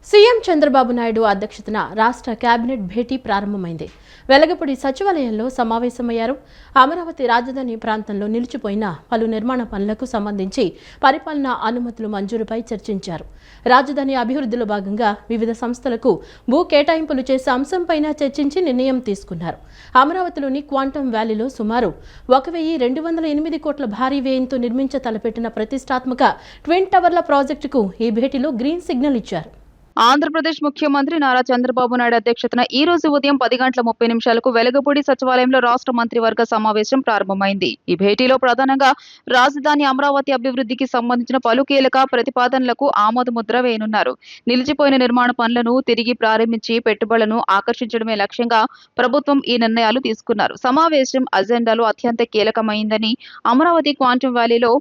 CM Chandrababu Naidu అధ్యక్షతన రాష్ట్ర cabinet భేటీ ప్రారంభమైంది. వెలగపూడి సచివాలయంలో సమావేశమయ్యారు. అమరావతి రాజధాని ప్రాంతంలో నిలిచిపోయిన పలు నిర్మాణ పనులకు సంబంధించి పరిపాలనా అనుమతుల మంజూరుపై చర్చించారు. రాజధాని అభివృద్ధిలో భాగంగా వివిధ సంస్థలకు భూ కేటాయింపులు చేసే అంశంపైన చర్చించి నిర్ణయం తీసుకున్నారు. అమరావతిలోని క్వాంటమ్ వ్యాలీలో సుమారు 1,208 కోట్ల భారీ వ్యయంతో నిర్మించ తలపెట్టిన ప్రతిష్టాత్మక ట్విన్ టవర్ల ప్రాజెక్టుకు ఈ భేటీలో గ్రీన్ సిగ్నల్ ఇచ్చారు. ఆంధ్రప్రదేశ్ ముఖ్యమంత్రి నారా చంద్రబాబు నాయుడు అధ్యక్షతన ఈ రోజు ఉదయం 10:30 వెలగపూడి సచివాలయంలో రాష్ట్ర మంత్రివర్గ సమావేశం ప్రారంభమైంది. ఈ భేటీలో ప్రధానంగా రాజధాని అమరావతి అభివృద్ధికి సంబంధించిన పలు కీలక ప్రతిపాదనలకు ఆమోదముద్ర వేయనున్నారు. నిలిచిపోయిన నిర్మాణ పనులను తిరిగి ప్రారంభించి పెట్టుబడులను ఆకర్షించడమే లక్ష్యంగా ప్రభుత్వం ఈ నిర్ణయాలు తీసుకున్నారు. సమావేశం అజెండాలో అత్యంత కీలకమైందని అమరావతి క్వాంటమ్ వ్యాలీలో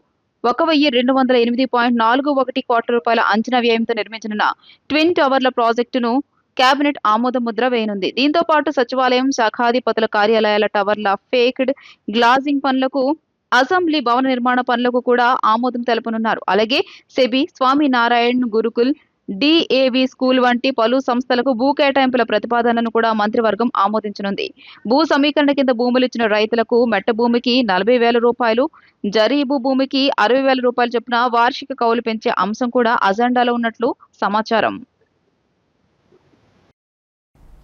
1,208.41 కోట్ల రూపాయల అంచనా వ్యయంతో నిర్మించనున్న ట్విన్ టవర్ల ప్రాజెక్టును కేబినెట్ ఆమోదముద్ర వేయనుంది. దీంతో పాటు సచివాలయం, శాఖాధిపతుల కార్యాలయాల టవర్ల ఫేక్డ్ గ్లాజింగ్ పనులకు, అసెంబ్లీ భవన నిర్మాణ పనులకు కూడా ఆమోదం తెలపనున్నారు. అలాగే SEBI, Swaminarayan Gurukul, DAV school వంటి పలు సంస్థలకు భూ కేటాయింపుల ప్రతిపాదనను కూడా మంత్రివర్గం ఆమోదించనుంది. భూ సమీకరణ కింద భూములు ఇచ్చిన రైతులకు మెట్ట భూమికి 40,000 రూపాయలు, జరీబు భూమికి 60,000 రూపాయలు చొప్పున వార్షిక కౌలు పెంచే అంశం కూడా అజెండాలో ఉన్నట్లు సమాచారం.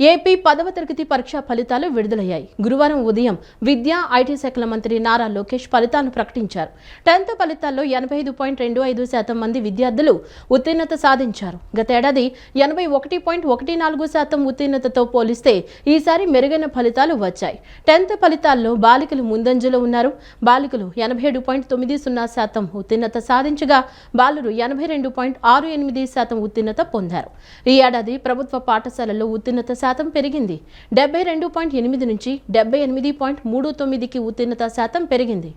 ఏపీ 10వ తరగతి పరీక్షా ఫలితాలు విడుదలయ్యాయి. గురువారం ఉదయం విద్యా, ఐటీ శాఖల మంత్రి నారా లోకేష్ ఫలితాలను ప్రకటించారు. 10th ఫలితాల్లో 85.25% మంది విద్యార్థులు ఉత్తీర్ణత సాధించారు. గతేడాది 81.14% ఉత్తీర్ణతతో పోలిస్తే ఈసారి మెరుగైన ఫలితాలు వచ్చాయి. 10th ఫలితాల్లో బాలికలు ముందంజలో ఉన్నారు. బాలికలు 87.90% ఉత్తీర్ణత సాధించగా బాలురు 82.68% ఉత్తీర్ణత పొందారు. ఈ ఏడాది ప్రభుత్వ పాఠశాలల్లో ఉత్తీర్ణత శాతం పెరిగింది. 72.8 నుంచి 78.39కి ఉత్తీర్ణత శాతం పెరిగింది.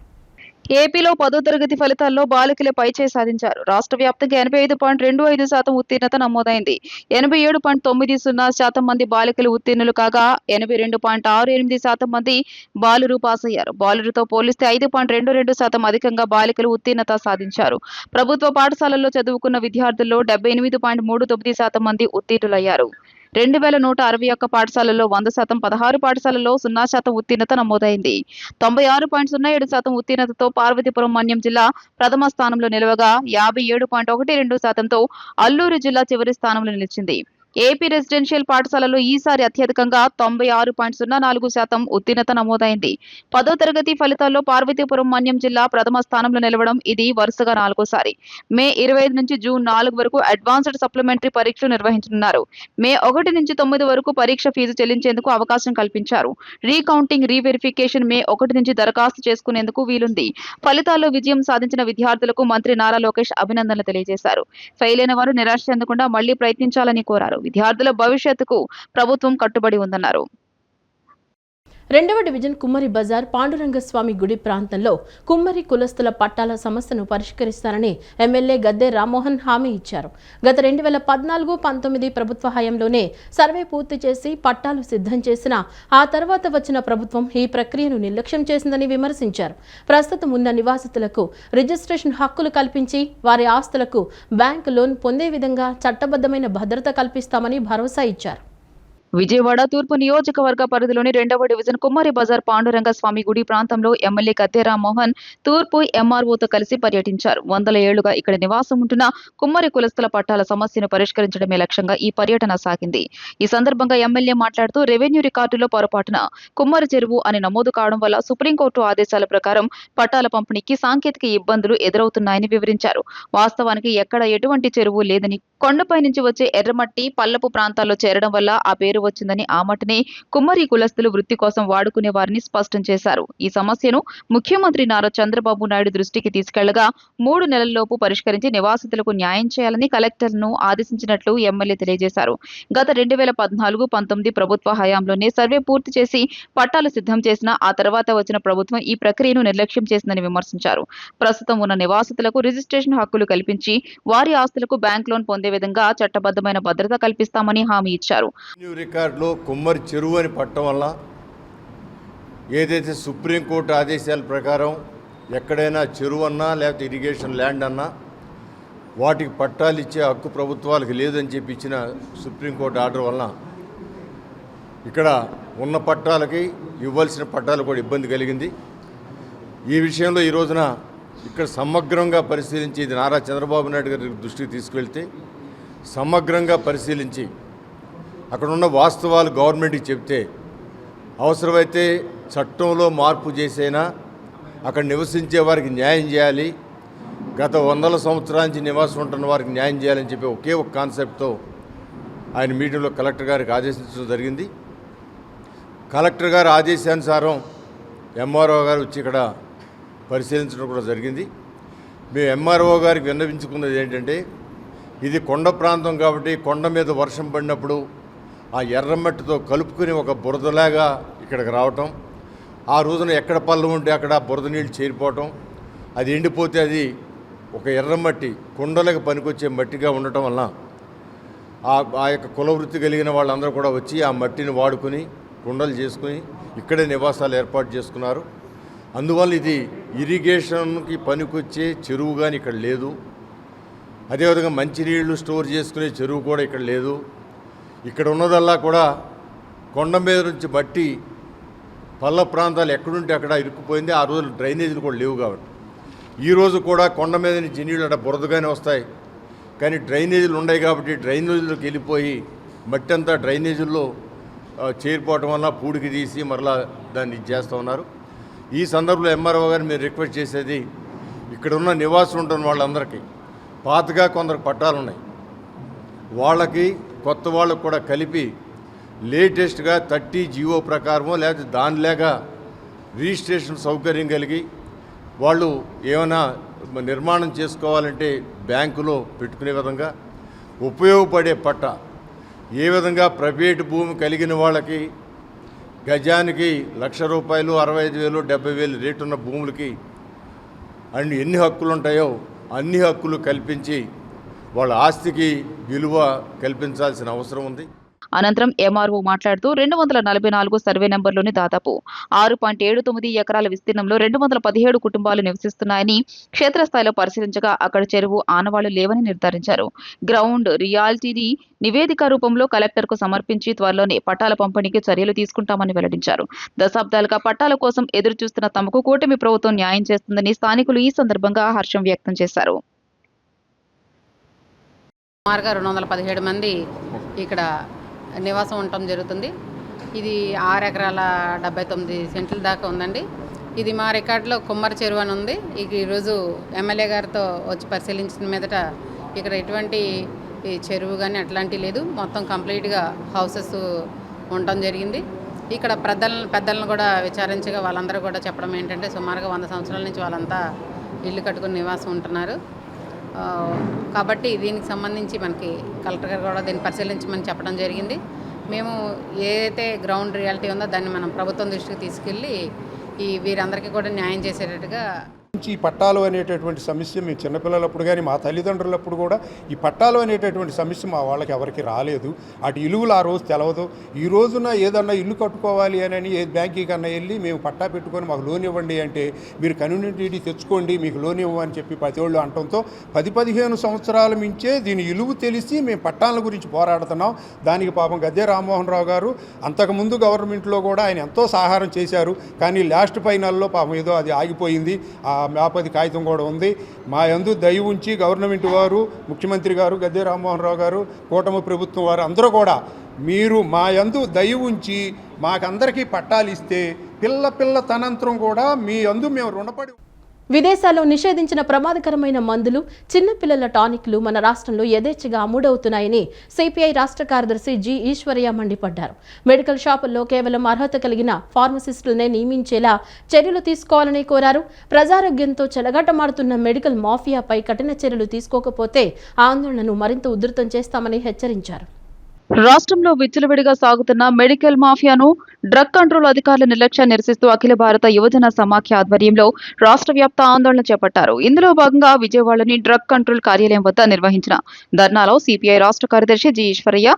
ఏపీలో 10వ తరగతి ఫలితాల్లో బాలికలే పైచేయి సాధించారు. రాష్ట్ర వ్యాప్తంగా 85.25% ఉత్తీర్ణత నమోదైంది. 87.90% మంది బాలికలు ఉత్తీర్ణులు కాగా 82.68% మంది బాలురు పాస్ అయ్యారు. బాలురుతో పోలిస్తే 5.22% అధికంగా బాలికలు ఉత్తీర్ణత సాధించారు. ప్రభుత్వ పాఠశాలల్లో చదువుకున్న విద్యార్థుల్లో 78.39% మంది ఉత్తీర్ణులయ్యారు. 2,161 పాఠశాలల్లో 100%, 16 పాఠశాలల్లో 0% ఉత్తీర్ణత నమోదైంది. 96.07% ఉత్తీర్ణతతో పార్వతీపురం మన్యం జిల్లా ప్రథమ స్థానంలో నిలవగా 57.12%తో అల్లూరు జిల్లా చివరి స్థానంలో నిలిచింది. ఏపీ రెసిడెన్షియల్ పాఠశాలలో ఈసారి అత్యధికంగా 96.04% ఉత్తీర్ణత నమోదైంది. 10వ తరగతి ఫలితాల్లో పార్వతీపురం మన్యం జిల్లా ప్రథమ స్థానంలో నిలవడం ఇది వరుసగా 4సారి. మే 25 నుంచి జూన్ 4 వరకు అడ్వాన్స్డ్ సప్లిమెంటరీ పరీక్షలు నిర్వహించనున్నారు. మే 1 నుంచి 9 వరకు పరీక్ష ఫీజు చెల్లించేందుకు అవకాశం కల్పించారు. రీకౌంటింగ్, రీవెరిఫికేషన్ మే 1 నుంచి దరఖాస్తు చేసుకునేందుకు వీలుంది. ఫలితాల్లో విజయం సాధించిన విద్యార్థులకు మంత్రి నారా లోకేష్ అభినందనలు తెలియజేశారు. ఫెయిల్ అయిన వారు నిరాశ చెందకుండా మళ్లీ ప్రయత్నించాలని కోరారు. విద్యార్థుల భవిష్యత్తుకు ప్రభుత్వం కట్టుబడి ఉందన్నారు. 2వ డివిజన్ కుమ్మరి బజార్ పాండురంగస్వామి గుడి ప్రాంతంలో కుమ్మరి కులస్తుల పట్టాల సమస్యను పరిష్కరిస్తారని ఎమ్మెల్యే గద్దె రామ్మోహన్ హామీ ఇచ్చారు. గత 2014-19 ప్రభుత్వ హయాంలోనే సర్వే పూర్తి చేసి పట్టాలు సిద్ధం చేసినా ఆ తర్వాత వచ్చిన ప్రభుత్వం ఈ ప్రక్రియను నిర్లక్ష్యం చేసిందని విమర్శించారు. ప్రస్తుతం ఉన్న నివాసితులకు రిజిస్ట్రేషన్ హక్కులు కల్పించి వారి ఆస్తులకు బ్యాంకు లోన్ పొందే విధంగా చట్టబద్ధమైన భద్రత కల్పిస్తామని భరోసా ఇచ్చారు. విజయవాడ తూర్పు నియోజకవర్గ పరిధిలోని 2వ డివిజన్ కుమ్మరి బజార్ పాండురంగ స్వామి గుడి ప్రాంతంలో ఎమ్మెల్యే గద్దె రామ్మోహన్ తూర్పు ఎంఆర్ఓతో కలిసి పర్యటించారు. 100 ఏళ్లుగా ఇక్కడ నివాసం ఉంటున్న కుమ్మరి కులస్తుల పట్టాల సమస్యను పరిష్కరించడమే లక్ష్యంగా ఈ పర్యటన సాగింది. ఈ సందర్భంగా ఎమ్మెల్యే మాట్లాడుతూ రెవెన్యూ రికార్డులో పొరపాటున కుమ్మరి చెరువు అని నమోదు కావడం వల్ల సుప్రీంకోర్టు ఆదేశాల ప్రకారం పట్టాల పంపిణీకి సాంకేతిక ఇబ్బందులు ఎదురవుతున్నాయని వివరించారు. వాస్తవానికి ఎక్కడ ఎటువంటి చెరువు లేదని, కొండపై నుంచి వచ్చే ఎర్రమట్టి పల్లపు ప్రాంతాల్లో చేరడం వల్ల ఆ పేరు వచ్చిందని, ఆ మట్టిని కుమ్మరి కులస్తులు వృత్తి కోసం వాడుకునే వారిని స్పష్టం చేశారు. ఈ సమస్యను ముఖ్యమంత్రి నారా చంద్రబాబు నాయుడు దృష్టికి తీసుకెళ్లగా 3 నెలల్లోపు పరిష్కరించి నివాసితులకు న్యాయం చేయాలని కలెక్టర్ను ఆదేశించినట్లు ఎమ్మెల్యే తెలియజేశారు. గత 2014-19 ప్రభుత్వ హయాంలోనే సర్వే పూర్తి చేసి పట్టాలు సిద్ధం చేసినా ఆ తర్వాత వచ్చిన ప్రభుత్వం ఈ ప్రక్రియను నిర్లక్ష్యం చేసిందని విమర్శించారు. ప్రస్తుతం ఉన్న నివాసితులకు రిజిస్ట్రేషన్ హక్కులు కల్పించి వారి ఆస్తులకు బ్యాంక్ లోన్ పొందే విధంగా చట్టబద్ధమైన భద్రత కల్పిస్తామని హామీ ఇచ్చారు. రికార్డులో కుమ్మరి చెరువు అని పట్టడం వల్ల ఏదైతే సుప్రీంకోర్టు ఆదేశాల ప్రకారం ఎక్కడైనా చెరువు అన్నా లేకపోతే ఇరిగేషన్ ల్యాండ్ అన్నా వాటికి పట్టాలు ఇచ్చే హక్కు ప్రభుత్వాలకు లేదని చెప్పి ఇచ్చిన సుప్రీంకోర్టు ఆర్డర్ వలన ఇక్కడ ఉన్న పట్టాలకి ఇవ్వాల్సిన పట్టాలు కూడా ఇబ్బంది కలిగింది. ఈ విషయంలో ఈ రోజున ఇక్కడ సమగ్రంగా పరిశీలించి ఇది నారా చంద్రబాబు నాయుడు గారి దృష్టికి తీసుకువెళ్తే సమగ్రంగా పరిశీలించి అక్కడ ఉన్న వాస్తవాలు గవర్నమెంట్కి చెప్తే అవసరమైతే చట్టంలో మార్పు చేసైనా అక్కడ నివసించే వారికి న్యాయం చేయాలి, గత 100 సంవత్సరాల నుంచి నివాసం ఉంటున్న వారికి న్యాయం చేయాలని చెప్పి ఒకే ఒక కాన్సెప్ట్తో ఆయన మీటింగ్లో కలెక్టర్ గారికి ఆదేశించడం జరిగింది. కలెక్టర్ గారి ఆదేశానుసారం ఎంఆర్ఓ గారు వచ్చి ఇక్కడ పరిశీలించడం కూడా జరిగింది. మేము ఎంఆర్ఓ గారికి విన్నవించుకున్నది ఏంటంటే, ఇది కొండ ప్రాంతం కాబట్టి కొండ మీద వర్షం పడినప్పుడు ఆ ఎర్రమట్టితో కలుపుకుని ఒక బురదలాగా ఇక్కడికి రావటం, ఆ రోజున ఎక్కడ పల్లం ఉంటే అక్కడ బురద నీళ్ళు చేరిపోవటం, అది ఎండిపోతే అది ఒక ఎర్రమట్టి కుండలకు పనికొచ్చే మట్టిగా ఉండటం వలన ఆ యొక్క కులవృత్తి కలిగిన వాళ్ళందరూ కూడా వచ్చి ఆ మట్టిని వాడుకొని కుండలు చేసుకుని ఇక్కడే నివాసాలు ఏర్పాటు చేసుకున్నారు. అందువల్ల ఇది ఇరిగేషన్కి పనికొచ్చే చెరువు కానీ ఇక్కడ లేదు. అదేవిధంగా మంచినీళ్లు స్టోర్ చేసుకునే చెరువు కూడా ఇక్కడ లేదు. ఇక్కడ ఉన్నదల్లా కూడా కొండ మీద నుంచి మట్టి పల్ల ప్రాంతాలు ఎక్కడుంటే అక్కడ ఇరుక్కుపోయింది. ఆ రోజులు డ్రైనేజీలు కూడా లేవు కాబట్టి ఈరోజు కూడా కొండ మీద నుంచి నీళ్ళు అక్కడ బురదగానే వస్తాయి, కానీ డ్రైనేజీలు ఉన్నాయి కాబట్టి డ్రైనేజీలోకి వెళ్ళిపోయి మట్టి అంతా డ్రైనేజీల్లో చేరిపోవటం వల్ల పూడికి తీసి మరలా దాన్ని చేస్తూ ఉన్నారు. ఈ సందర్భంలో ఎంఆర్ఓ గారు మీరు రిక్వెస్ట్ చేసేది, ఇక్కడ ఉన్న నివాసం ఉంటున్న వాళ్ళందరికీ పాతగా కొందరు పట్టాలు ఉన్నాయి, వాళ్ళకి కొత్త వాళ్ళకు కూడా కలిపి లేటెస్ట్గా 30 జీవో ప్రకారమో లేకపోతే దానిలాగా రిజిస్ట్రేషన్ సౌకర్యం కలిగి వాళ్ళు ఏమైనా నిర్మాణం చేసుకోవాలంటే బ్యాంకులో పెట్టుకునే విధంగా ఉపయోగపడే పట్టా, ఏ విధంగా ప్రైవేటు భూమి కలిగిన వాళ్ళకి గజానికి ₹1,00,000, 65,000, 70,000 రేటు ఉన్న భూములకి ఎన్ని హక్కులు ఉంటాయో అన్ని హక్కులు కల్పించి వాళ్ళ ఆస్తికి విలువ కల్పించాల్సిన అవసరం ఉంది. అనంతరం ఎంఆర్ఓ మాట్లాడుతూ 244 సర్వే నెంబర్లోని దాదాపు 6.79 ఎకరాల విస్తీర్ణంలో 217 కుటుంబాలు నివసిస్తున్నాయని, క్షేత్రస్థాయిలో పరిశీలించగా అక్కడ చెరువు ఆనవాళ్లు లేవని నిర్ధారించారు. గ్రౌండ్ రియాలిటీని నివేదిక రూపంలో కలెక్టర్కు సమర్పించి త్వరలోనే పట్టాల పంపిణీకి చర్యలు తీసుకుంటామని వెల్లడించారు. దశాబ్దాలుగా పట్టాల కోసం ఎదురు చూస్తున్న తమకు కూటమి ప్రభుత్వం న్యాయం చేస్తుందని స్థానికులు ఈ సందర్భంగా హర్షం వ్యక్తం చేశారు. సుమారుగా 217 మంది ఇక్కడ నివాసం ఉండటం జరుగుతుంది. ఇది 6 ఎకరాల 79 సెంట్ల దాకా ఉందండి. ఇది మా రికార్డులో కుమ్మరి చెరువు అని ఉంది. ఈరోజు ఎమ్మెల్యే గారితో వచ్చి పరిశీలించిన మీదట ఇక్కడ ఎటువంటి చెరువు కానీ అట్లాంటివి లేదు, మొత్తం కంప్లీట్గా హౌసెస్ ఉండటం జరిగింది. ఇక్కడ పెద్దలను కూడా విచారించగా వాళ్ళందరూ కూడా చెప్పడం ఏంటంటే సుమారుగా 100 సంవత్సరాల నుంచి వాళ్ళంతా ఇల్లు కట్టుకుని నివాసం ఉంటున్నారు. కాబట్టి దీనికి సంబంధించి మనకి కలెక్టర్ గారు కూడా దీన్ని పరిశీలించమని చెప్పడం జరిగింది. మేము ఏదైతే గ్రౌండ్ రియాలిటీ ఉందో దాన్ని మనం ప్రభుత్వం దృష్టికి తీసుకెళ్ళి వీరందరికీ కూడా న్యాయం చేసేటట్టుగా. ఈ పట్టాలు అనేటటువంటి సమస్య మేము చిన్నపిల్లలప్పుడు కానీ మా తల్లిదండ్రులప్పుడు కూడా ఈ పట్టాలు అనేటటువంటి సమస్య మా వాళ్ళకి ఎవరికి రాలేదు. అటు ఇలువలు ఆ రోజు తెలవదు. ఈ రోజున ఏదన్నా ఇల్లు కట్టుకోవాలి అని ఏ బ్యాంకీ కన్నా వెళ్ళి మేము పట్టా పెట్టుకొని మాకు లోన్ ఇవ్వండి అంటే మీరు కమ్యూనిటీ తెచ్చుకోండి మీకు లోన్ ఇవ్వమని చెప్పి ప్రతి వాళ్ళు అనటంతో 10-15 సంవత్సరాల మించే దీని ఇలువ తెలిసి మేము పట్టాల గురించి పోరాడుతున్నాం. దానికి పాపం గద్దె రామ్మోహన్ రావు గారు అంతకుముందు గవర్నమెంట్లో కూడా ఆయన ఎంతో సహాయం చేశారు. కానీ లాస్ట్ ఫైనల్లో పాపం ఏదో అది ఆగిపోయింది. ఆ వ్యాపది కాగితం కూడా ఉంది. మా యందు దయ ఉంచి గవర్నమెంట్ వారు, ముఖ్యమంత్రి గారు, గద్దె రామ్మోహన్ రావు గారు, కూటమి ప్రభుత్వం వారు అందరూ కూడా మీరు మా యందు దయ ఉంచి మాకందరికీ పట్టాలు ఇస్తే పిల్ల తనంతరం కూడా మీ యందు మేము రుణపడి. విదేశాల్లో నిషేధించిన ప్రమాదకరమైన మందులు, చిన్నపిల్లల టానిక్లు మన రాష్ట్రంలో యథేచ్ఛగా అమ్ముడవుతున్నాయని సిపిఐ రాష్ట్ర కార్యదర్శి జి ఈశ్వరయ్య మండిపడ్డారు. మెడికల్ షాపుల్లో కేవలం అర్హత కలిగిన ఫార్మసిస్టులనే నియమించేలా చర్యలు తీసుకోవాలని కోరారు. ప్రజారోగ్యంతో చెలగాటమాడుతున్న మెడికల్ మాఫియాపై కఠిన చర్యలు తీసుకోకపోతే ఆందోళనను మరింత ఉధృతం చేస్తామని హెచ్చరించారు. రాష్ట్రంలో విచ్చలవిడిగా సాగుతున్న మెడికల్ మాఫియాను డ్రగ్ కంట్రోల్ అధికారుల నిర్లక్ష్యాన్ని నిరసిస్తూ అఖిల భారత యువజన సమాఖ్య ఆధ్వర్యంలో రాష్ట్ర వ్యాప్త ఆందోళన చేపట్టారు. ఇందులో భాగంగా విజయవాడలోని డ్రగ్ కంట్రోల్ కార్యాలయం వద్ద నిర్వహించిన ధర్నాలో సిపిఐ రాష్ట్ర కార్యదర్శి జి ఈశ్వరయ్య,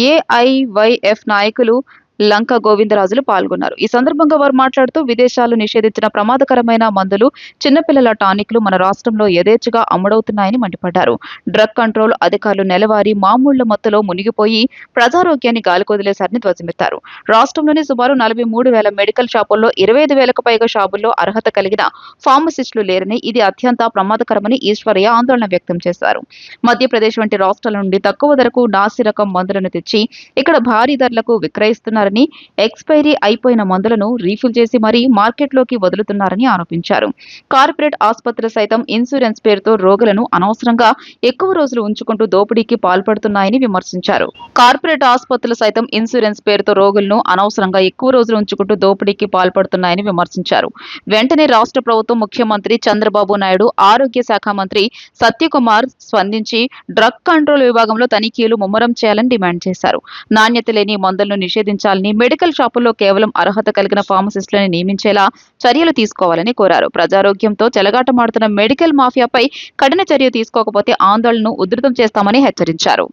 ఏఐవైఎఫ్ నాయకులు లంక గోవిందరాజులు పాల్గొన్నారు. ఈ సందర్భంగా వారు మాట్లాడుతూ విదేశాల్లో నిషేధించిన ప్రమాదకరమైన మందులు, చిన్నపిల్లల టానిక్లు మన రాష్ట్రంలో యథేచ్ఛగా అమ్ముడవుతున్నాయని మండిపడ్డారు. డ్రగ్ కంట్రోల్ అధికారులు నెలవారీ మామూళ్ల మత్తులో మునిగిపోయి ప్రజారోగ్యాన్ని గాలికొదిలేశారని ధ్వజమెత్తారు. రాష్ట్రంలోని సుమారు 43,000 మెడికల్ షాపుల్లో 25,000కు పైగా షాపుల్లో అర్హత కలిగిన ఫార్మసిస్టులు లేరని, ఇది అత్యంత ప్రమాదకరమని ఈశ్వరయ్య ఆందోళన వ్యక్తం చేశారు. మధ్యప్రదేశ్ వంటి రాష్ట్రాల నుండి తక్కువ ధరకు నాసి రకం మందులను తెచ్చి ఇక్కడ భారీ ధరలకు విక్రయిస్తున్నారని, ఎక్స్పైరీ అయిపోయిన మందులను రీఫిల్ చేసి మరీ మార్కెట్లోకి వదులుతున్నారని ఆరోపించారు. కార్పొరేట్ ఆసుపత్రులు సైతం ఇన్సూరెన్స్ పేరుతో రోగులను అనవసరంగా ఎక్కువ రోజులు ఉంచుకుంటూ దోపిడీకి పాల్పడుతున్నాయని విమర్శించారు. కార్పొరేట్ ఆసుపత్రులు సైతం ఇన్సూరెన్స్ పేరుతో రోగులను అనవసరంగా ఎక్కువ రోజులు ఉంచుకుంటూ దోపిడీకి పాల్పడుతున్నాయని విమర్శించారు. వెంటనే రాష్ట్ర ప్రభుత్వం, ముఖ్యమంత్రి చంద్రబాబు నాయుడు, ఆరోగ్య శాఖ మంత్రి సత్యకుమార్ స్పందించి డ్రగ్ కంట్రోల్ విభాగంలో తనిఖీలు ముమ్మరం చేయాలని డిమాండ్ చేశారు. నాణ్యత లేని మందులను నిషేధించాలని, మెడికల్ షాపుల్లో కేవలం అర్హత కలిగిన ఫార్మసిస్టులను నియమించేలా చర్యలు తీసుకోవాలని కోరారు. ప్రజారోగ్యంతో చెలగాటమాడుతున్న మెడికల్ మాఫియాపై కఠిన చర్య తీసుకోకపోతే ఆందోళనను ఉధృతం చేస్తామని హెచ్చరించారు.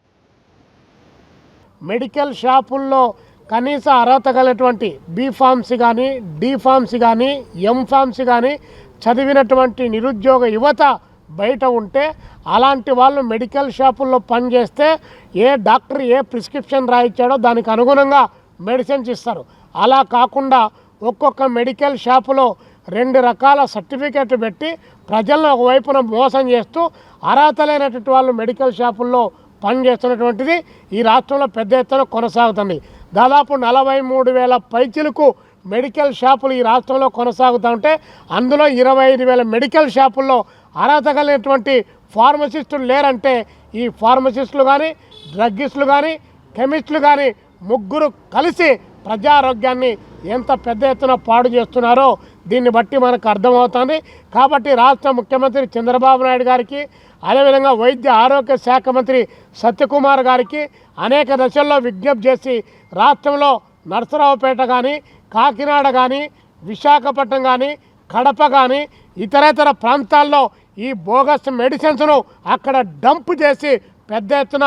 మెడికల్ షాపుల్లో కనీస అర్హత కలిగినటువంటి బి ఫార్మసీ కానీ, డి ఫార్మసీ కానీ, ఎం ఫార్మసీ కానీ చదివినటువంటి నిరుద్యోగ యువత బయట ఉంటే అలాంటి వాళ్ళు మెడికల్ షాపుల్లో పనిచేస్తే ఏ డాక్టర్ ఏ ప్రిస్క్రిప్షన్ రాయించాడో దానికి అనుగుణంగా మెడిసిన్స్ ఇస్తారు. అలా కాకుండా ఒక్కొక్క మెడికల్ షాపులో 2 రకాల సర్టిఫికెట్ పెట్టి ప్రజలను ఒకవైపున మోసం చేస్తూ అర్హత లేనటువంటి వాళ్ళు మెడికల్ షాపుల్లో పనిచేస్తున్నటువంటిది ఈ రాష్ట్రంలో పెద్ద ఎత్తున కొనసాగుతుంది. దాదాపు 43,000 పైచిలకు మెడికల్ షాపులు ఈ రాష్ట్రంలో కొనసాగుతూ ఉంటే అందులో 25,000 మెడికల్ షాపుల్లో అర్హత కలిగినటువంటి ఫార్మసిస్టులు లేరంటే ఈ ఫార్మసిస్టులు కానీ, డ్రగ్గిస్టులు కానీ, కెమిస్టులు కానీ ముగ్గురు కలిసి ప్రజారోగ్యాన్ని ఎంత పెద్ద ఎత్తున పాడు చేస్తున్నారో దీన్ని బట్టి మనకు అర్థమవుతుంది. కాబట్టి రాష్ట్ర ముఖ్యమంత్రి చంద్రబాబు నాయుడు గారికి, అదేవిధంగా వైద్య ఆరోగ్య శాఖ మంత్రి సత్యకుమార్ గారికి అనేక దశల్లో విజ్ఞప్తి చేసి రాష్ట్రంలో నరసరావుపేట కానీ, కాకినాడ కానీ, విశాఖపట్నం కానీ, కడప కానీ ఇతరేతర ప్రాంతాల్లో ఈ బోగస్ మెడిసిన్స్ను అక్కడ డంప్ చేసి పెద్ద ఎత్తున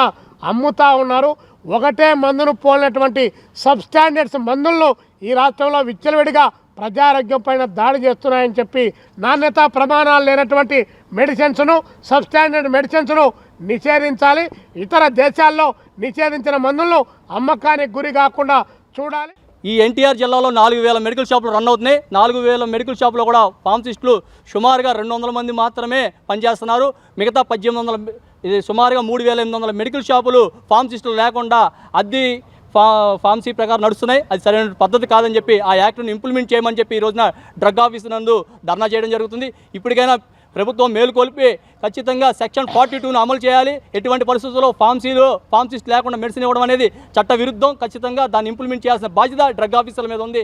అమ్ముతూ ఉన్నారు. ఒకటే మందును పోలినటువంటి సబ్స్టాండర్డ్స్ మందులను ఈ రాష్ట్రంలో విచ్చలవిడిగా ప్రజారోగ్యం పైన దాడి చేస్తున్నాయని చెప్పి నాణ్యతా ప్రమాణాలు లేనటువంటి మెడిసిన్స్ను, సబ్స్టాండర్డ్ మెడిసిన్స్ను నిషేధించాలి. ఇతర దేశాల్లో నిషేధించిన మందులను అమ్మకానికి గురి కాకుండా చూడాలి. ఈ ఎన్టీఆర్ జిల్లాలో 4,000 మెడికల్ షాపులు రన్ అవుతున్నాయి. 4,000 మెడికల్ షాపులో కూడా ఫార్మసిస్టులు సుమారుగా 200 మంది మాత్రమే పనిచేస్తున్నారు. మిగతా 1,800 ఇది సుమారుగా 3,800 మెడికల్ షాపులు ఫార్మసిస్టులు లేకుండా అద్దె ఫార్మసీ ప్రకారం నడుస్తున్నాయి. అది సరైన పద్ధతి కాదని చెప్పి ఆ యాక్ట్ను ఇంప్లిమెంట్ చేయమని చెప్పి ఈ రోజున డ్రగ్ ఆఫీస్ నందు ధర్నా చేయడం జరుగుతుంది. ఇప్పటికైనా ప్రభుత్వం మేలుకొల్పి ఖచ్చితంగా సెక్షన్ 42ను అమలు చేయాలి. ఎటువంటి పరిస్థితుల్లో ఫార్మసిస్ట్ లేకుండా మెడిసిన్ ఇవ్వడం అనేది చట్ట విరుద్ధం. ఖచ్చితంగా దాన్ని ఇంప్లిమెంట్ చేయాల్సిన బాధ్యత డ్రగ్ ఆఫీసర్ల మీద ఉంది.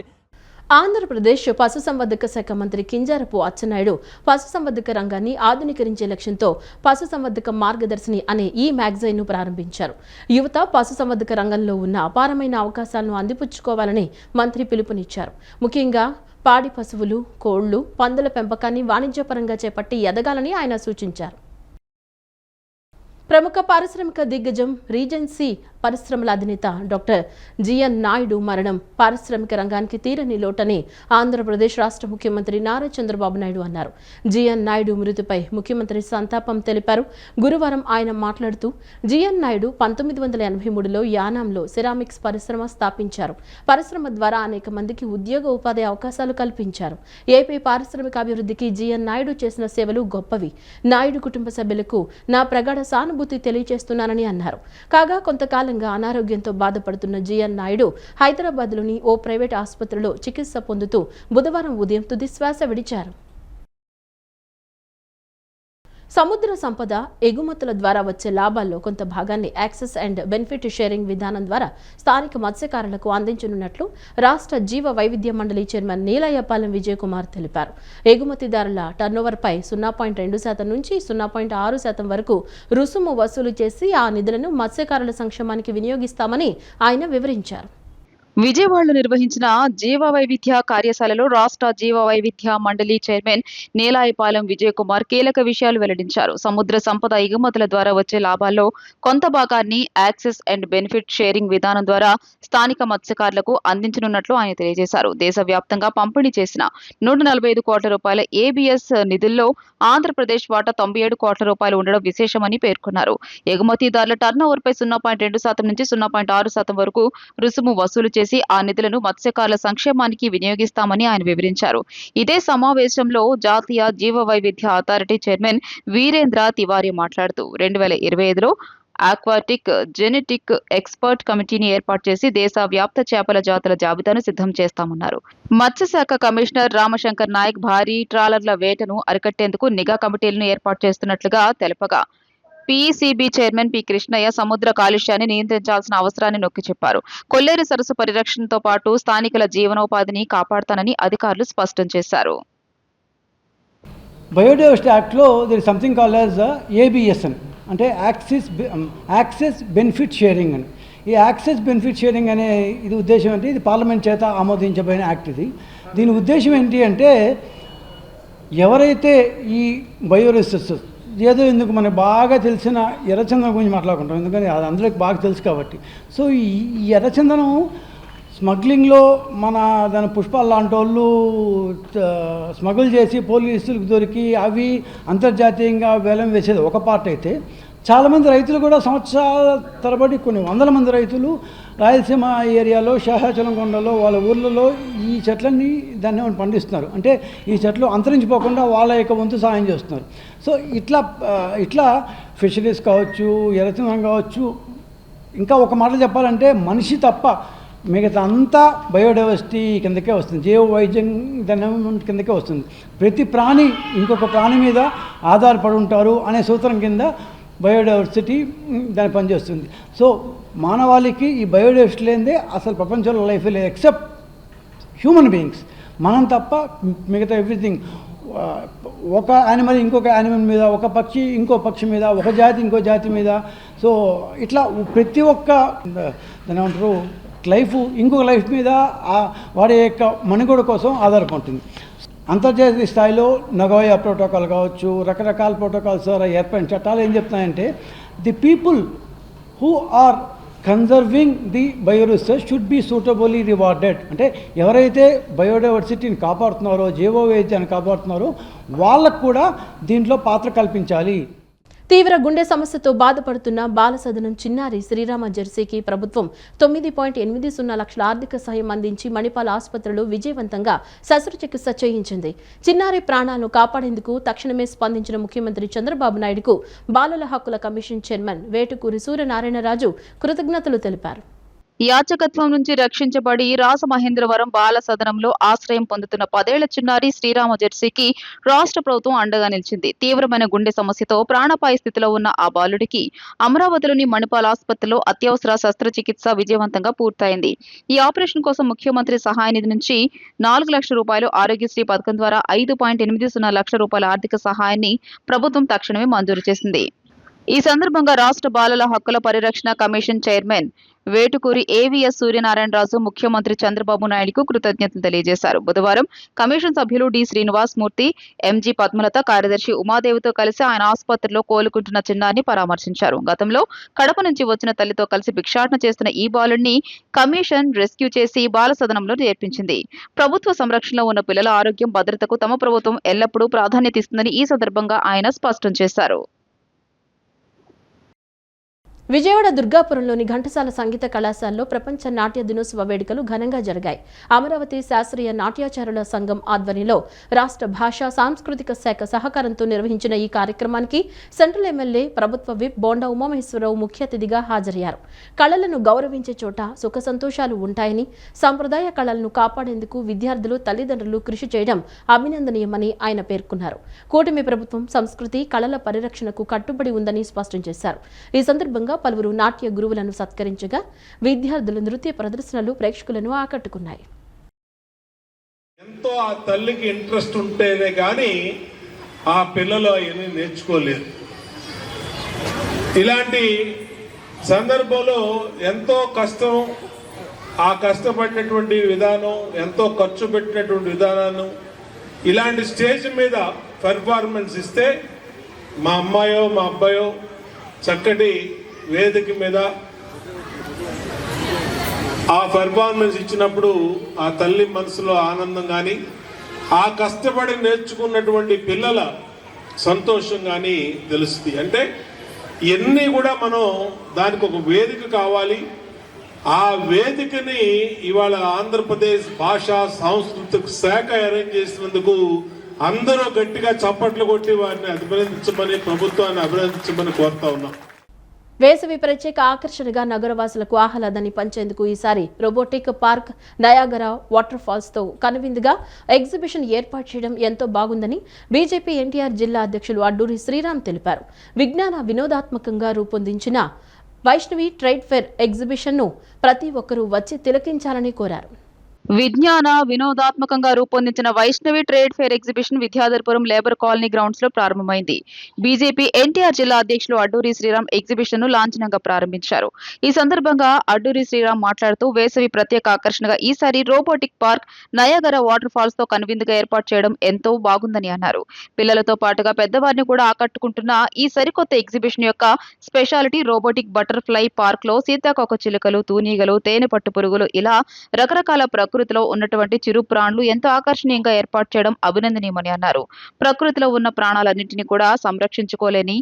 ఆంధ్రప్రదేశ్ పశుసంవర్ధక శాఖ మంత్రి కింజారపు అచ్చెన్నాయుడు పశుసంవర్ధక రంగాన్ని ఆధునీకరించే లక్ష్యంతో పశుసంవర్ధక మార్గదర్శిని అనే ఈ మ్యాగజైన్ను ప్రారంభించారు. యువత పశుసంవర్ధక రంగంలో ఉన్న అపారమైన అవకాశాలను అందిపుచ్చుకోవాలని మంత్రి పిలుపునిచ్చారు. ముఖ్యంగా పాడి పశువులు, కోళ్లు, పందుల పెంపకాన్ని వాణిజ్యపరంగా చేపట్టి ఎదగాలని ఆయన సూచించారు. ప్రముఖ పారిశ్రామిక దిగ్గజం రీజెన్సీ పరిశ్రమల అధినేత డాక్టర్ జిఎన్ నాయుడు మరణం పారిశ్రామిక రంగానికి తీరని లోటని ఆంధ్రప్రదేశ్ రాష్ట్ర ముఖ్యమంత్రి నారా చంద్రబాబు నాయుడు అన్నారు. జిఎన్ నాయుడు మృతిపై ముఖ్యమంత్రి సంతాపం తెలిపారు. గురువారం ఆయన మాట్లాడుతూ జిఎన్ నాయుడు 1983లో యానాంలో సిరామిక్స్ పరిశ్రమ స్థాపించారు. పరిశ్రమ ద్వారా అనేక మందికి ఉద్యోగ ఉపాధి అవకాశాలు కల్పించారు. ఏపీ పారిశ్రామిక అభివృద్ధికి జిఎన్ నాయుడు చేసిన సేవలు గొప్పవి. నాయుడు కుటుంబ సభ్యులకు నా ప్రగాఢ సానుభూతి తెలియజేస్తున్నానని అన్నారు. కాగా కొంతకాలం అనారోగ్యంతో బాధపడుతున్న జిఎన్ నాయుడు హైదరాబాద్లోని ఓ ప్రైవేట్ ఆసుపత్రిలో చికిత్స పొందుతూ బుధవారం ఉదయం తుది శ్వాస విడిచారు. సముద్ర సంపద ఎగుమతుల ద్వారా వచ్చే లాభాల్లో కొంత భాగాన్ని యాక్సెస్ అండ్ బెనిఫిట్ షేరింగ్ విధానం ద్వారా స్థానిక మత్స్యకారులకు అందించనున్నట్లు రాష్ట్ర జీవ వైవిధ్య మండలి చైర్మన్ నీలయ్యపాలెం విజయ్ కుమార్ తెలిపారు. ఎగుమతిదారుల టర్నోవర్పై 0.2% నుంచి 0.6% వరకు రుసుము వసూలు చేసి ఆ నిధులను మత్స్యకారుల సంక్షేమానికి వినియోగిస్తామని ఆయన వివరించారు. విజయవాడలో నిర్వహించిన జీవ వైవిధ్య కార్యశాలలో రాష్ట్ర జీవ వైవిధ్య మండలి చైర్మన్ నేలాయిపాలెం విజయ్ కుమార్ కీలక విషయాలు వెల్లడించారు. సముద్ర సంపద ఎగుమతుల ద్వారా వచ్చే లాభాల్లో కొంత భాగాన్ని యాక్సెస్ అండ్ బెనిఫిట్ షేరింగ్ విధానం ద్వారా స్థానిక మత్స్యకారులకు అందించనున్నట్లు ఆయన తెలియజేశారు. దేశవ్యాప్తంగా పంపిణీ చేసిన 145 కోట్ల రూపాయల ఏబిఎస్ నిధుల్లో ఆంధ్రప్రదేశ్ వాటా 97 కోట్ల రూపాయలు ఉండడం విశేషమని పేర్కొన్నారు. ఎగుమతిదారుల టర్నోవర్పై 0.2% నుంచి 0.6% వరకు రుసుము వసూలు చేసి ఆ నిధులను మత్స్యకారుల సంక్షేమానికి వినియోగిస్తామని ఆయన వివరించారు. ఇదే సమావేశంలో జాతీయ జీవ వైవిధ్య అథారిటీ చైర్మన్ వీరేంద్ర తివారీ మాట్లాడుతూ 2025లో ఆక్వాటిక్ జెనెటిక్ ఎక్స్పర్ట్ కమిటీని ఏర్పాటు చేసి దేశవ్యాప్త చేపల జాతుల జాబితాను సిద్ధం చేస్తామన్నారు. మత్స్యశాఖ కమిషనర్ రామశంకర్ నాయక్ భారీ ట్రాలర్ల వేటను అరికట్టేందుకు నిఘా కమిటీలను ఏర్పాటు చేస్తున్నట్లుగా తెలపగా పీసీబీ చైర్మన్ పి కృష్ణయ్య సముద్ర కాలుష్యాన్ని నియంత్రించాల్సిన అవసరాన్ని నొక్కి చెప్పారు. కొల్లేరు సరస్సు పరిరక్షణతో పాటు స్థానికుల జీవనోపాధిని కాపాడుతానని అధికారులు స్పష్టం చేశారు. బయోడైవర్సిటీ యాక్ట్లో there is something called as ABSN, అంటే యాక్సెస్ బెనిఫిట్ షేరింగ్ అని. ఈ యాక్సెస్ బెనిఫిట్ షేరింగ్ అనే ఇది ఉద్దేశం ఏంటి? ఇది పార్లమెంట్ చేత ఆమోదించబడిన యాక్ట్ ఇది. దీని ఉద్దేశం ఏంటి అంటే ఎవరైతే ఈ బయోరిసోర్సెస్ ఏదో ఎందుకు మనకు బాగా తెలిసిన ఎర్రచందనం గురించి మాట్లాడుకుంటాం, ఎందుకని అది అందరికి బాగా తెలుసు కాబట్టి. సో ఈ ఎర్రచందనం స్మగ్లింగ్లో మన దాని పుష్పాలు లాంటి వాళ్ళు స్మగుల్ చేసి పోలీసులకు దొరికి అవి అంతర్జాతీయంగా వేలం వేసేది ఒక పార్ట్ అయితే, చాలామంది రైతులు కూడా సంవత్సరాల తరబడి కొన్ని వందల మంది రైతులు రాయలసీమ ఏరియాలో శేషాచలం కొండలో వాళ్ళ ఊర్లలో ఈ చెట్లన్నీ దాన్ని పండిస్తున్నారు. అంటే ఈ చెట్లు అంతరించిపోకుండా వాళ్ళ యొక్క వంతు సహాయం చేస్తున్నారు. సో ఇట్లా ఫిషరీస్ కావచ్చు, ఎర్రచందనం కావచ్చు, ఇంకా ఒక మాట చెప్పాలంటే మనిషి తప్ప మిగతా అంతా బయోడైవర్సిటీ కిందకే వస్తుంది, జీవ వైద్యం దాని కిందకే వస్తుంది. ప్రతి ప్రాణి ఇంకొక ప్రాణి మీద ఆధారపడి ఉంటారు అనే సూత్రం కింద బయోడైవర్సిటీ దాన్ని పనిచేస్తుంది. సో మానవాళికి ఈ బయోడైవర్సిటీ లేనిదే అసలు ప్రపంచంలో లైఫ్ లేదు, ఎక్సెప్ట్ హ్యూమన్ బీయింగ్స్. మనం తప్ప మిగతా ఎవ్రీథింగ్, ఒక యానిమల్ ఇంకొక యానిమల్ మీద, ఒక పక్షి ఇంకో పక్షి మీద, ఒక జాతి ఇంకో జాతి మీద. సో ఇట్లా ప్రతి ఒక్క దాని ఏమంటారు లైఫ్ ఇంకొక లైఫ్ మీద వాడి యొక్క మనుగడ కోసం ఆధారపడుతుంది. అంతర్జాతీయ స్థాయిలో నగోయా ప్రోటోకాల్ కావచ్చు, రకరకాల ప్రోటోకాల్స్ ద్వారా ఏర్పడిన చట్టాలు ఏం చెప్తున్నాయంటే the people who are conserving the bioresource should be suitably rewarded. అంటే ఎవరైతే బయోడైవర్సిటీని కాపాడుతున్నారో, జీవ వైవిధ్యాన్ని కాపాడుతున్నారో వాళ్ళకు కూడా దీంట్లో పాత్ర కల్పించాలి. తీవ్ర గుండె సమస్యతో బాధపడుతున్న బాలసదనం చిన్నారి శ్రీరామ జెర్సీకి ప్రభుత్వం 9.80 లక్షల ఆర్థిక సాయం అందించి మణిపాల్ ఆసుపత్రిలో విజయవంతంగా శస్త్రచికిత్స చేయించింది. చిన్నారి ప్రాణాలను కాపాడేందుకు తక్షణమే స్పందించిన ముఖ్యమంత్రి చంద్రబాబు నాయుడుకు బాలల హక్కుల కమిషన్ చైర్మన్ వేటుకూరి సూర్యనారాయణరాజు కృతజ్ఞతలు తెలిపారు. యాచకత్వం నుంచి రక్షించబడి రాజమహేంద్రవరం బాల సదనంలో ఆశ్రయం పొందుతున్న 10 ఏళ్ల చిన్నారి శ్రీరామ జెర్సీకి రాష్ట్ర ప్రభుత్వం అండగా నిలిచింది. తీవ్రమైన గుండె సమస్యతో ప్రాణాపాయ స్థితిలో ఉన్న ఆ బాలుడికి అమరావతిలోని మణిపాల్ ఆసుపత్రిలో అత్యవసర శస్త్రచికిత్స విజయవంతంగా పూర్తయింది. ఈ ఆపరేషన్ కోసం ముఖ్యమంత్రి సహాయ నిధి నుంచి 4 లక్షల రూపాయలు, ఆరోగ్యశ్రీ పథకం ద్వారా 5.80 లక్షల రూపాయల ఆర్థిక సహాయాన్ని ప్రభుత్వం తక్షణమే మంజూరు చేసింది. ఈ సందర్భంగా రాష్ట్ర బాలల హక్కుల పరిరక్షణ commission chairman Vetukuri AVS Suryanarayana Raju ముఖ్యమంత్రి చంద్రబాబు నాయుడుకు కృతజ్ఞతలు తెలియజేశారు. బుధవారం కమిషన్ సభ్యులు డి శ్రీనివాస్ మూర్తి, ఎంజీ పద్మలత, కార్యదర్శి ఉమాదేవితో కలిసి ఆయన ఆసుపత్రిలో కోలుకుంటున్న చిన్నారిని పరామర్శించారు. గతంలో కడప నుంచి వచ్చిన తల్లితో కలిసి భిక్షాటన చేస్తున్న ఈ బాలుడిని కమిషన్ రెస్క్యూ చేసి బాల సదనంలో చేర్పించింది. ప్రభుత్వ సంరక్షణలో ఉన్న పిల్లల ఆరోగ్యం, భద్రతకు తమ ప్రభుత్వం ఎల్లప్పుడూ ప్రాధాన్యత ఇస్తుందని ఈ సందర్భంగా ఆయన స్పష్టం చేశారు. విజయవాడ దుర్గాపురంలోని ఘంటసాల సంగీత కళాశాలలో ప్రపంచ నాట్య దినోత్సవ వేడుకలు ఘనంగా జరిగాయి. అమరావతి శాస్త్రీయ నాట్యాచారుల సంఘం ఆధ్వర్యంలో రాష్ట్ర భాషా సాంస్కృతిక శాఖ సహకారంతో నిర్వహించిన ఈ కార్యక్రమానికి సెంట్రల్ ఎమ్మెల్యే, ప్రభుత్వ విప్ బోండా ఉమామహేశ్వరరావు ముఖ్య అతిథిగా హాజరయ్యారు. కళలను గౌరవించే చోట సుఖ సంతోషాలు ఉంటాయని, సంప్రదాయ కళలను కాపాడేందుకు విద్యార్థులు, తల్లిదండ్రులు కృషి చేయడం అభినందనీయమని ఆయన పేర్కొన్నారు. కూటమి ప్రభుత్వం సంస్కృతి, కళల పరిరక్షణకు కట్టుబడి ఉందని స్పష్టం చేశారు. ఈ సందర్భంగా పలువురు నాట్య గురువులను సత్కరించగా విద్యార్థుల నృత్య ప్రదర్శనలు ప్రేక్షకులను ఆకట్టుకున్నాయి. ఎంతో ఆ తల్లికి ఇంట్రెస్ట్ ఉంటేనే కానీ ఆ పిల్లలు అవన్నీ నేర్చుకోలేరు. ఇలాంటి సందర్భంలో ఎంతో కష్టం ఆ కష్టపడినటువంటి విధానం, ఎంతో ఖర్చు పెట్టినటువంటి విధానాన్ని ఇలాంటి స్టేజ్ మీద పెర్ఫార్మెన్స్ ఇస్తే మా అమ్మాయో మా అబ్బాయో చక్కటి వేదిక మీద ఆ పెర్ఫార్మెన్స్ ఇచ్చినప్పుడు ఆ తల్లి మనసులో ఆనందం కానీ, ఆ కష్టపడి నేర్చుకున్నటువంటి పిల్లల సంతోషం కానీ తెలుస్తుంది. అంటే ఇవన్నీ కూడా మనం దానికి ఒక వేదిక కావాలి. ఆ వేదికని ఇవాళ ఆంధ్రప్రదేశ్ భాషా సాంస్కృతిక శాఖ అరేంజ్ చేసినందుకు అందరూ గట్టిగా చప్పట్లు కొట్టి వారిని అభినందించమని, ప్రభుత్వాన్ని అభినందించమని కోరుతా ఉన్నాం. వేసవి ప్రత్యేక ఆకర్షణగా నగరవాసులకు ఆహ్లాదాన్ని పంచేందుకు ఈసారి robotic park Niagara water falls తో కనువిందుగా ఎగ్జిబిషన్ ఏర్పాటు చేయడం ఎంతో బాగుందని బీజేపీ ఎన్టీఆర్ జిల్లా అధ్యక్షులు అడ్డూరి శ్రీరామ్ తెలిపారు. విజ్ఞాన వినోదాత్మకంగా రూపొందించిన వైష్ణవి ట్రేడ్ ఫేర్ ఎగ్జిబిషన్ను ప్రతి ఒక్కరూ వచ్చి తిలకించాలని కోరారు. విజ్ఞాన వినోదాత్మకంగా రూపొందించిన Vaishnavi trade fair exhibition Vidyadharapuram labour colony grounds లో ప్రారంభమైంది. బీజేపీ ఎన్టీఆర్ జిల్లా అధ్యక్షులు అడ్డూరి శ్రీరామ్ ఎగ్జిబిషన్ ను లాంఛనంగా ప్రారంభించారు. ఈ సందర్భంగా అడ్డూరి శ్రీరామ్ మాట్లాడుతూ వేసవి ప్రత్యేక ఆకర్షణగా ఈసారి robotic park Niagara water falls తో కనువిందుగా ఏర్పాటు చేయడం ఎంతో బాగుందని అన్నారు. పిల్లలతో పాటుగా పెద్దవారిని కూడా ఆకట్టుకుంటున్న ఈ సరికొత్త ఎగ్జిబిషన్ యొక్క స్పెషాలిటీ రోబోటిక్ బటర్ఫ్లై పార్క్ లో సీతాకోక చిలుకలు, తూనీగలు, తేనె పట్టు పురుగులు ఇలా రకరకాల ప్రకృతిలో ఉన్నటువంటి చిరు ప్రాణులు ఎంతో ఆకర్షణీయంగా ఏర్పాటు చేయడం అభినందనీయమని అన్నారు. ప్రకృతిలో ఉన్న ప్రాణాలన్నింటినీ కూడా సంరక్షించుకోలేని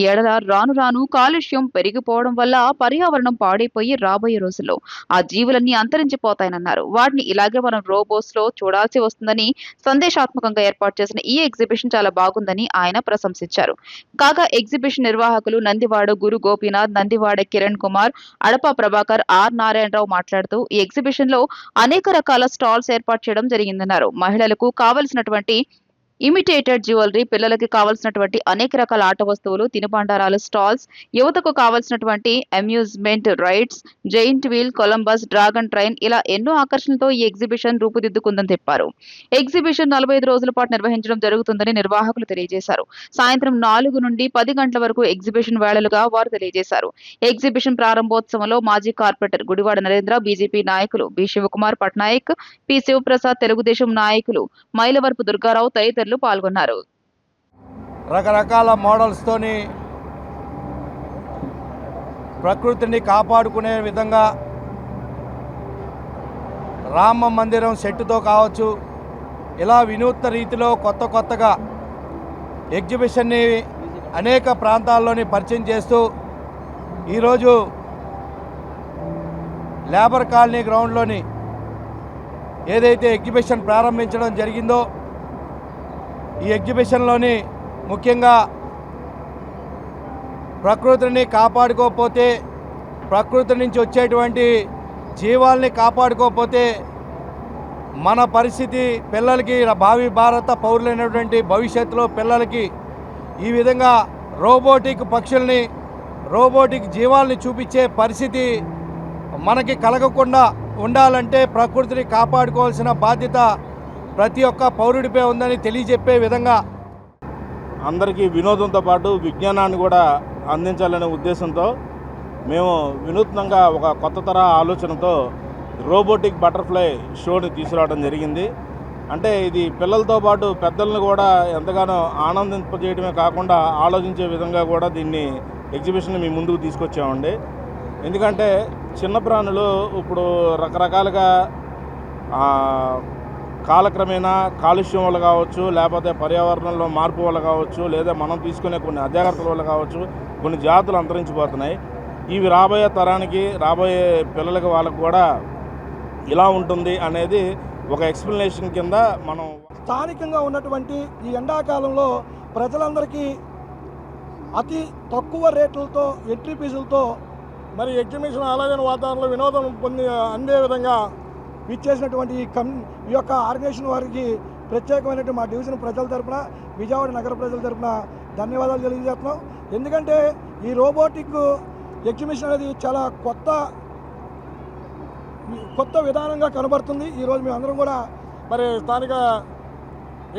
ఏడల రాను రాను కాలుష్యం పెరిగిపోవడం వల్ల పర్యావరణం పాడైపోయి రాబోయే రోజుల్లో ఆ జీవులన్నీ అంతరించిపోతాయన్నారు. వాటిని ఇలాగే మనం రోబోస్ లో చూడాల్సి వస్తుందని సందేశాత్మకంగా ఏర్పాటు చేసిన ఈ ఎగ్జిబిషన్ చాలా బాగుందని ఆయన ప్రశంసించారు. కాగా ఎగ్జిబిషన్ నిర్వాహకులు నందివాడ గురు గోపీనాథ్, నందివాడ కిరణ్ కుమార్, అడప ప్రభాకర్, ఆర్ నారాయణరావు మాట్లాడుతూ ఈ ఎగ్జిబిషన్ లో అనేక రకాల స్టాల్స్ ఏర్పాటు చేయడం జరిగిందన్నారు. మహిళలకు కావలసినటువంటి ఇమిటేటెడ్ జ్యువెలరీ, పిల్లలకి కావాల్సినటువంటి అనేక రకాల ఆట వస్తువులు, తినుబండారాలు స్టాల్స్, యువతకు కావాల్సినటువంటి amusement rides, giant wheel, Columbus, dragon train ఇలా ఎన్నో ఆకర్షణలతో ఈ ఎగ్జిబిషన్ రూపుదిద్దుకుందని చెప్పారు. ఎగ్జిబిషన్ 45 రోజుల పాటు నిర్వహించడం జరుగుతుందని నిర్వాహకులు తెలియజేశారు. సాయంత్రం 4 నుండి 10 గంటల వరకు ఎగ్జిబిషన్ వేళలుగా వారు తెలియజేశారు. ఎగ్జిబిషన్ ప్రారంభోత్సవంలో మాజీ కార్పొరేటర్ గుడివాడ నరేంద్ర, బీజేపీ నాయకులు బి శివకుమార్ పట్నాయక్, పి శివప్రసాద్, తెలుగుదేశం నాయకులు మైలవరపు దుర్గారావు తదితరులు పాల్గొన్నారు. రకరకాల మోడల్స్తోని ప్రకృతిని కాపాడుకునే విధంగా రామ మందిరం సెట్టుతో కావచ్చు, ఇలా వినూత్న రీతిలో కొత్తగా ఎగ్జిబిషన్ని అనేక ప్రాంతాల్లోని పరిచయం చేస్తూ ఈరోజు లేబర్ కాలనీ గ్రౌండ్లోని ఏదైతే ఎగ్జిబిషన్ ప్రారంభించడం జరిగిందో ఈ ఎగ్జిబిషన్లోని ముఖ్యంగా ప్రకృతిని కాపాడుకోకపోతే, ప్రకృతి నుంచి వచ్చేటువంటి జీవాల్ని కాపాడుకోకపోతే మన పరిస్థితి, పిల్లలకి భావి భారత పౌరులైనటువంటి భవిష్యత్తులో పిల్లలకి ఈ విధంగా రోబోటిక్ పక్షుల్ని, రోబోటిక్ జీవాల్ని చూపించే పరిస్థితి మనకి కలగకుండా ఉండాలంటే ప్రకృతిని కాపాడుకోవాల్సిన బాధ్యత ప్రతి ఒక్క పౌరుడిపై ఉందని తెలియజెప్పే విధంగా అందరికీ వినోదంతో పాటు విజ్ఞానాన్ని కూడా అందించాలనే ఉద్దేశంతో మేము వినూత్నంగా ఒక కొత్త తరహా ఆలోచనతో రోబోటిక్ బటర్ఫ్లై షోని తీసుకురావడం జరిగింది. అంటే ఇది పిల్లలతో పాటు పెద్దలను కూడా ఎంతగానో ఆనందింపజేయడమే కాకుండా ఆలోచించే విధంగా కూడా దీన్ని ఎగ్జిబిషన్ మీ ముందుకు తీసుకొచ్చామండి. ఎందుకంటే చిన్న ప్రాణులు ఇప్పుడు రకరకాలుగా కాలక్రమేణా కాలుష్యం వల్ల కావచ్చు, లేకపోతే పర్యావరణంలో మార్పు వల్ల కావచ్చు, లేదా మనం తీసుకునే కొన్ని అజాగ్రత్తల వల్ల కావచ్చు కొన్ని జాతులు అంతరించిపోతున్నాయి. ఇవి రాబోయే తరానికి, రాబోయే పిల్లలకి వాళ్ళకు కూడా ఇలా ఉంటుంది అనేది ఒక ఎక్స్ప్లెనేషన్ కింద మనం స్థానికంగా ఉన్నటువంటి ఈ ఎండాకాలంలో ప్రజలందరికీ అతి తక్కువ రేట్లతో, ఎంట్రీ ఫీజులతో మరి ఎగ్జిబిషన్ ఆలయన వాతావరణంలో వినోదం అందే విధంగా ఇచ్చేసినటువంటి ఈ యొక్క ఆర్గనైజేషన్ వారికి ప్రత్యేకమైనటువంటి మా డివిజన్ ప్రజల తరపున, విజయవాడ నగర ప్రజల తరపున ధన్యవాదాలు తెలియజేస్తున్నాం. ఎందుకంటే ఈ రోబోటిక్ ఎగ్జిబిషన్ అనేది చాలా కొత్త విధానంగా కనబడుతుంది. ఈరోజు మేమందరం కూడా మరి స్థానిక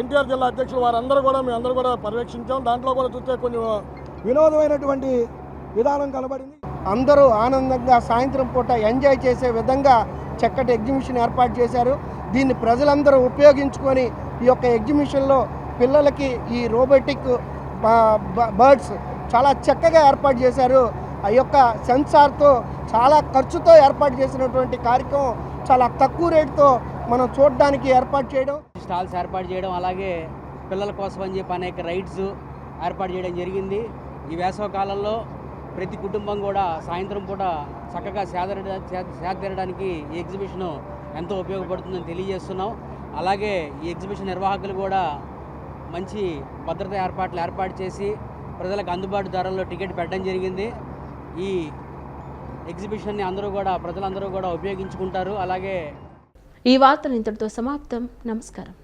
ఎన్టీఆర్ జిల్లా అధ్యక్షులు వారందరూ కూడా మేమందరూ కూడా పర్యవేక్షించాం. దాంట్లో కూడా చూస్తే కొంచెం వినోదమైనటువంటి విధానం కనబడింది. అందరూ ఆనందంగా సాయంత్రం పూట ఎంజాయ్ చేసే విధంగా చక్కటి ఎగ్జిబిషన్ ఏర్పాటు చేశారు. దీన్ని ప్రజలందరూ ఉపయోగించుకొని ఈ యొక్క ఎగ్జిబిషన్లో పిల్లలకి ఈ రోబోటిక్ బర్డ్స్ చాలా చక్కగా ఏర్పాటు చేశారు. ఆ యొక్క సెన్సార్తో చాలా ఖర్చుతో ఏర్పాటు చేసినటువంటి కార్యక్రమం చాలా తక్కువ రేటుతో మనం చూడడానికి ఏర్పాటు చేయడం, స్టాల్స్ ఏర్పాటు చేయడం, అలాగే పిల్లల కోసం అని చెప్పి అనేక రైడ్స్ ఏర్పాటు చేయడం జరిగింది. ఈ వేసవి కాలంలో ప్రతి కుటుంబం కూడా సాయంత్రం పూట చక్కగా సేద తీరడానికి ఈ ఎగ్జిబిషన్ ఎంతో ఉపయోగపడుతుందని తెలియజేస్తున్నాం. అలాగే ఈ ఎగ్జిబిషన్ నిర్వాహకులు కూడా మంచి భద్రతా ఏర్పాటు చేసి ప్రజలకు అందుబాటు ధరల్లో టికెట్ పెట్టడం జరిగింది. ఈ ఎగ్జిబిషన్ని ప్రజలందరూ కూడా ఉపయోగించుకుంటారు. అలాగే ఈ వార్తలు ఇంతటితో సమాప్తం. నమస్కారం.